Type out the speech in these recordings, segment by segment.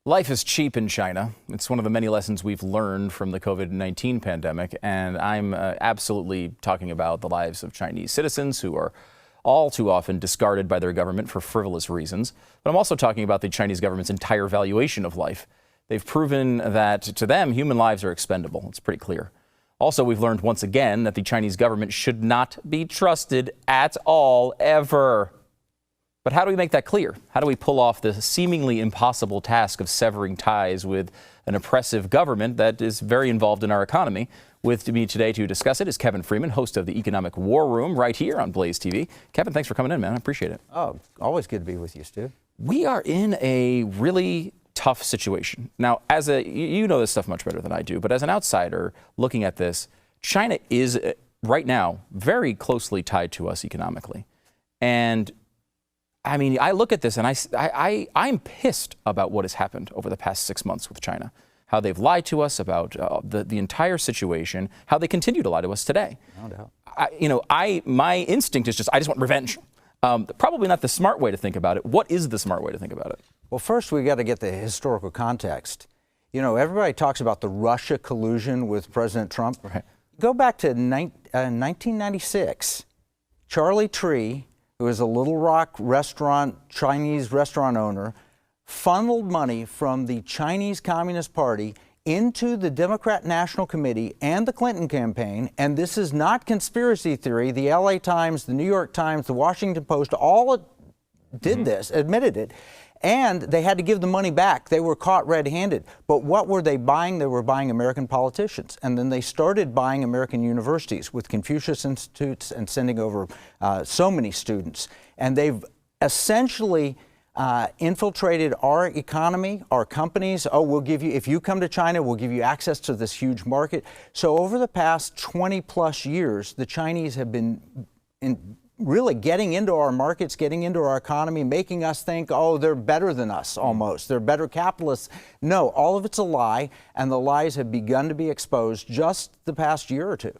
Life is cheap in China. It's one of the many lessons we've learned from the COVID-19 pandemic, and I'm absolutely talking about the lives of Chinese citizens who are all too often discarded by their government for frivolous reasons. But I'm also talking about the Chinese government's entire valuation of life. They've proven that to them, human lives are expendable. It's pretty clear. Also, we've learned once again that the Chinese government should not be trusted at all, ever. But how do we make that clear? How do we pull off the seemingly impossible task of severing ties with an oppressive government that is very involved in our economy? With me today to discuss it is Kevin Freeman, host of the Economic War Room right here on Blaze TV. Kevin, thanks for coming in, man. I appreciate it. Oh, always good to be with you, Stu. We are in a really tough situation. Now, you know this stuff much better than I do, but as an outsider looking at this, China is right now very closely tied to us economically. And I mean, I look at this and I'm pissed about what has happened over the past 6 months with China, how they've lied to us about the entire situation, how they continue to lie to us today. No doubt. My instinct is I just want revenge. Probably not the smart way to think about it. What is the smart way to think about it? Well, first we got to get the historical context. You know, everybody talks about the Russia collusion with President Trump. Right. Go back to 1996. Charlie Tree, who is a Little Rock Chinese restaurant owner, funneled money from the Chinese Communist Party into the Democrat National Committee and the Clinton campaign. And this is not conspiracy theory. The LA Times, the New York Times, the Washington Post, all did this, admitted it. And they had to give the money back. They were caught red-handed. But what were they buying? They were buying American politicians. And then they started buying American universities with Confucius Institutes and sending over so many students. And they've essentially infiltrated our economy, our companies. Oh, we'll give you, if you come to China, we'll give you access to this huge market. So over the past 20 plus years, the Chinese have been really getting into our markets, getting into our economy, making us think, oh, they're better than us almost. They're better capitalists. No, all of it's a lie, and the lies have begun to be exposed just the past year or two.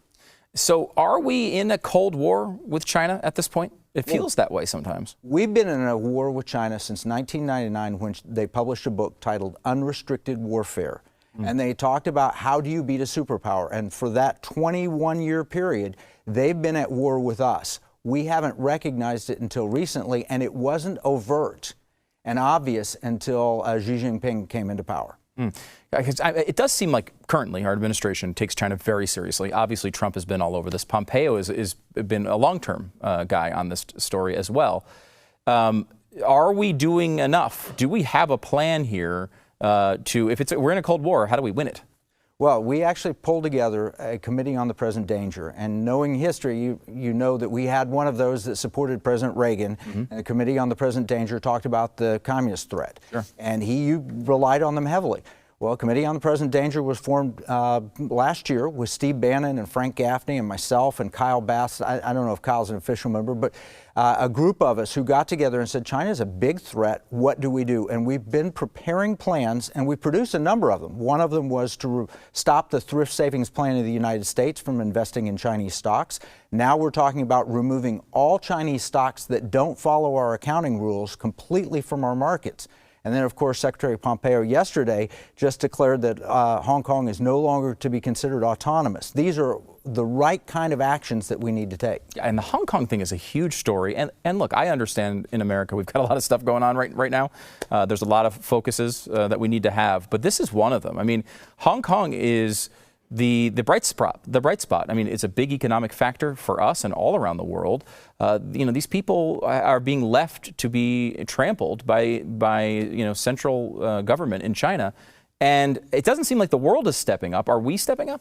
So are we in a Cold War with China at this point? It feels that way sometimes. We've been in a war with China since 1999 when they published a book titled Unrestricted Warfare. And they talked about how do you beat a superpower. And for that 21-year period, they've been at war with us. We haven't recognized it until recently, and it wasn't overt and obvious until Xi Jinping came into power. It does seem like currently our administration takes China very seriously. Obviously, Trump has been all over this. Pompeo has been a long-term guy on this story as well. Are we doing enough? Do we have a plan here we're in a Cold War, how do we win it? Well, we actually pulled together a committee on the present danger. And knowing history, you know that we had one of those that supported President Reagan. And the committee on the present danger talked about the communist threat. Sure. And he relied on them heavily. Well, Committee on the Present Danger was formed last year with Steve Bannon and Frank Gaffney and myself and Kyle Bass. I don't know if Kyle's an official member, but a group of us who got together and said, China's a big threat. What do we do? And we've been preparing plans, and we produced a number of them. One of them was to stop the thrift savings plan of the United States from investing in Chinese stocks. Now we're talking about removing all Chinese stocks that don't follow our accounting rules completely from our markets. And then, of course, Secretary Pompeo yesterday just declared that Hong Kong is no longer to be considered autonomous. These are the right kind of actions that we need to take. And the Hong Kong thing is a huge story. And look, I understand in America we've got a lot of stuff going on right now. There's a lot of focuses that we need to have. But this is one of them. I mean, Hong Kong is the bright spot. I mean, it's a big economic factor for us and all around the world. These people are being left to be trampled by central government in China, and it doesn't seem like the world is stepping up. Are we stepping up?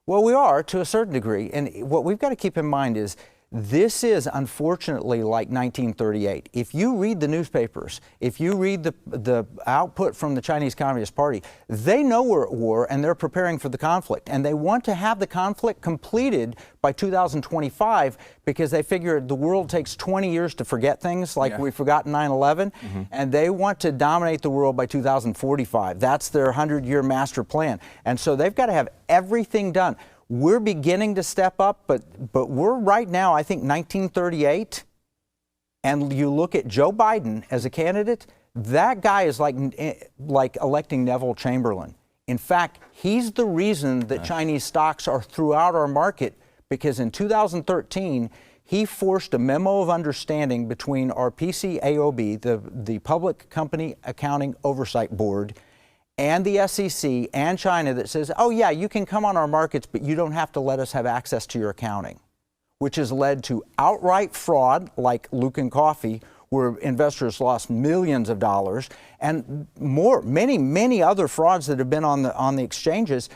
Well, we are to a certain degree, and what we've got to keep in mind is this is unfortunately like 1938. If you read the newspapers, if you read the output from the Chinese Communist Party, they know we're at war and they're preparing for the conflict. And they want to have the conflict completed by 2025 because they figure the world takes 20 years to forget things like we forgot 9/11. And they want to dominate the world by 2045. That's their 100-year master plan. And so they've got to have everything done. We're beginning to step up, but we're right now, I think, 1938. And you look at Joe Biden as a candidate, That guy is like electing Neville Chamberlain. In fact, he's the reason that Chinese stocks are throughout our market, because in 2013, he forced a memo of understanding between our PCAOB, the Public Company Accounting Oversight Board, and the SEC and China that says, oh yeah, you can come on our markets, but you don't have to let us have access to your accounting, which has led to outright fraud like Luckin Coffee, where investors lost millions of dollars, and many other frauds that have been on the exchanges.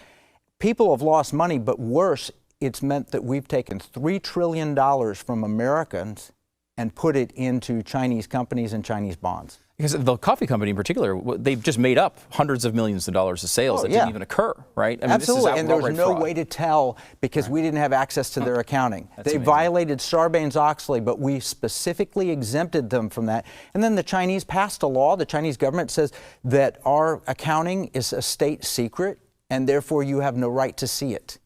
People have lost money, but worse, it's meant that we've taken $3 trillion from Americans and put it into Chinese companies and Chinese bonds. Because the coffee company in particular, they've just made up hundreds of millions of dollars of sales that didn't even occur, right? I mean, absolutely, this is and there was no fraud. way to tell because we didn't have access to their accounting. That's They amazing. violated Sarbanes-Oxley, but we specifically exempted them from that. And then the Chinese passed a law. The Chinese government says that our accounting is a state secret, and therefore you have no right to see it.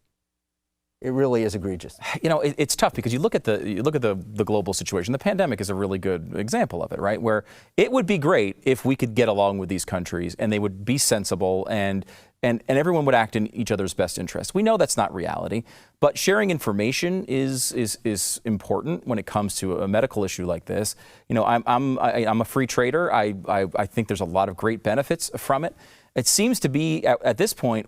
It really is egregious. You know, it's tough because you look at the global situation. The pandemic is a really good example of it, right? Where it would be great if we could get along with these countries and they would be sensible and everyone would act in each other's best interest. We know that's not reality, but sharing information is important when it comes to a medical issue like this. You know, I'm a free trader. I think there's a lot of great benefits from it. It seems to be, at this point,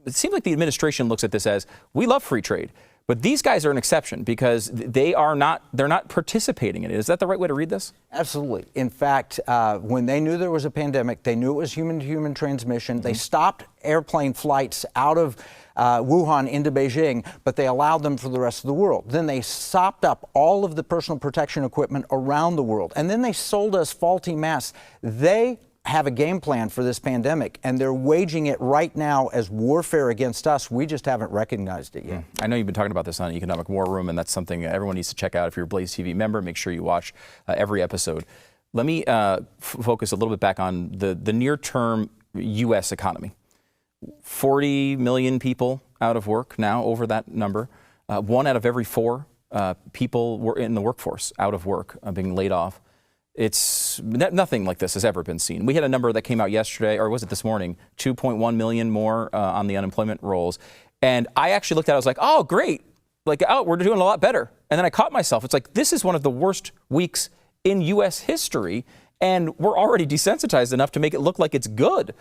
it seems like the administration looks at this as, we love free trade, but these guys are an exception because they're not participating in it. Is that the right way to read this? Absolutely. In fact, when they knew there was a pandemic, they knew it was human-to-human transmission. They stopped airplane flights out of Wuhan into Beijing, but they allowed them for the rest of the world. Then they sopped up all of the personal protection equipment around the world, and then they sold us faulty masks. They have a game plan for this pandemic, and they're waging it right now as warfare against us. We just haven't recognized it yet. I know you've been talking about this on Economic War Room, and that's something everyone needs to check out. If you're a Blaze TV member, make sure you watch every episode. Let me focus a little bit back on the near-term U.S. economy. 40 million people out of work now, over that number. 1 out of every 4 people were in the workforce out of work, being laid off. It's nothing like this has ever been seen. We had a number that came out yesterday, or was it this morning, 2.1 million more on the unemployment rolls. And I actually looked at it, I was like, oh, great. Like, oh, we're doing a lot better. And then I caught myself. It's like, this is one of the worst weeks in U.S. history, and we're already desensitized enough to make it look like it's good.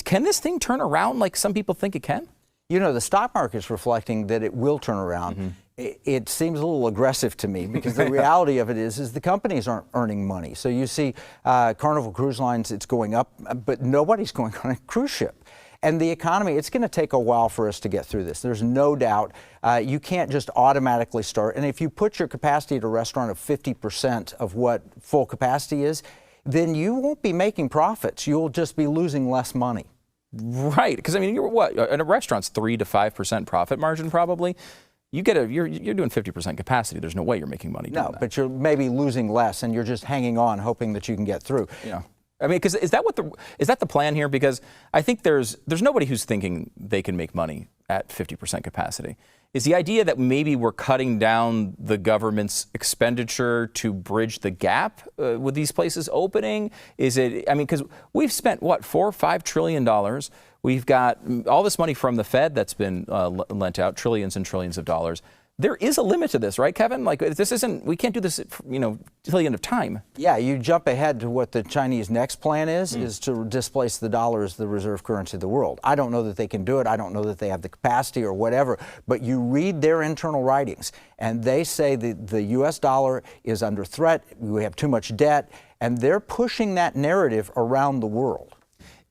Can this thing turn around like some people think it can? You know, the stock market's reflecting that it will turn around. It seems a little aggressive to me because the reality of it is the companies aren't earning money. So you see Carnival Cruise Lines, it's going up, but nobody's going on a cruise ship. And the economy, it's going to take a while for us to get through this. There's no doubt. You can't just automatically start. And if you put your capacity at a restaurant of 50% of what full capacity is, then you won't be making profits. You'll just be losing less money. Right, because I mean, you're what? In a restaurant's 3 to 5% profit margin probably. You're doing 50% capacity. There's no way you're making money doing that. No, but you're maybe losing less, and you're just hanging on, hoping that you can get through. Yeah, I mean, because is that the plan here? Because I think there's nobody who's thinking they can make money at 50% capacity. Is the idea that maybe we're cutting down the government's expenditure to bridge the gap with these places opening? Is it? I mean, because we've spent what, $4 or $5 trillion. We've got all this money from the Fed that's been lent out, trillions and trillions of dollars. There is a limit to this, right, Kevin? Like, this isn't, we can't do this, till the end of time. Yeah, you jump ahead to what the Chinese next plan is to displace the dollar as the reserve currency of the world. I don't know that they can do it. I don't know that they have the capacity or whatever, but you read their internal writings, and they say that the U.S. dollar is under threat, we have too much debt, and they're pushing that narrative around the world.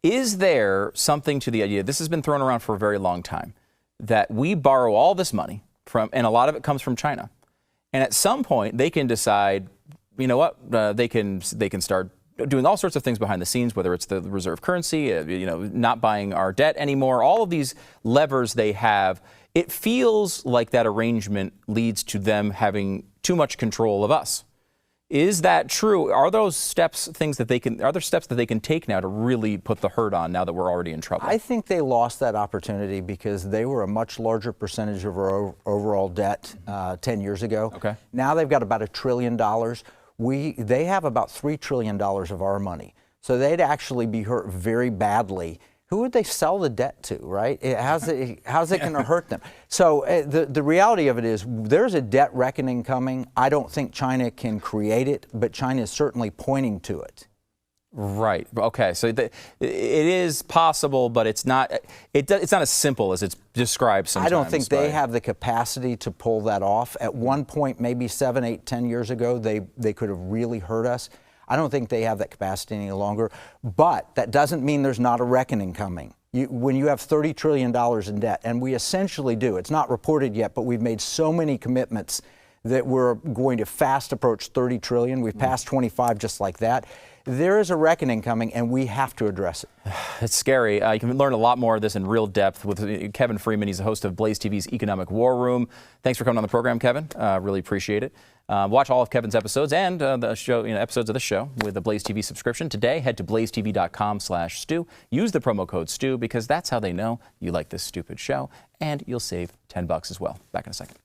Is there something to the idea, this has been thrown around for a very long time, that we borrow all this money from, and a lot of it comes from China, and at some point they can decide, you know what, they can start doing all sorts of things behind the scenes, whether it's the reserve currency, not buying our debt anymore, all of these levers they have. It feels like that arrangement leads to them having too much control of us. Is that true? Are those steps are there steps that they can take now to really put the hurt on now that we're already in trouble? I think they lost that opportunity because they were a much larger percentage of our overall debt 10 years ago. Okay. Now they've got about $1 trillion. They have about $3 trillion of our money. So they'd actually be hurt very badly. Who would they sell the debt to, right? How's it going to hurt them? So the reality of it is there's a debt reckoning coming. I don't think China can create it, but China is certainly pointing to it. Right. Okay. So it is possible, but it's not. It's not as simple as it's described sometimes. I don't think they have the capacity to pull that off. At one point, maybe 7, 8, 10 years ago, they could have really hurt us. I don't think they have that capacity any longer. But that doesn't mean there's not a reckoning coming. When you have $30 trillion in debt, and we essentially do, it's not reported yet, but we've made so many commitments that we're going to fast approach 30 trillion. We've passed 25 just like that. There is a reckoning coming, and we have to address it. It's scary. You can learn a lot more of this in real depth with Kevin Freeman. He's the host of Blaze TV's Economic War Room. Thanks for coming on the program, Kevin. Really appreciate it. Watch all of Kevin's episodes and the show, episodes of the show with the Blaze TV subscription. Today, head to blazetv.com/Stu. Use the promo code Stu because that's how they know you like this stupid show, and you'll save $10 as well. Back in a second.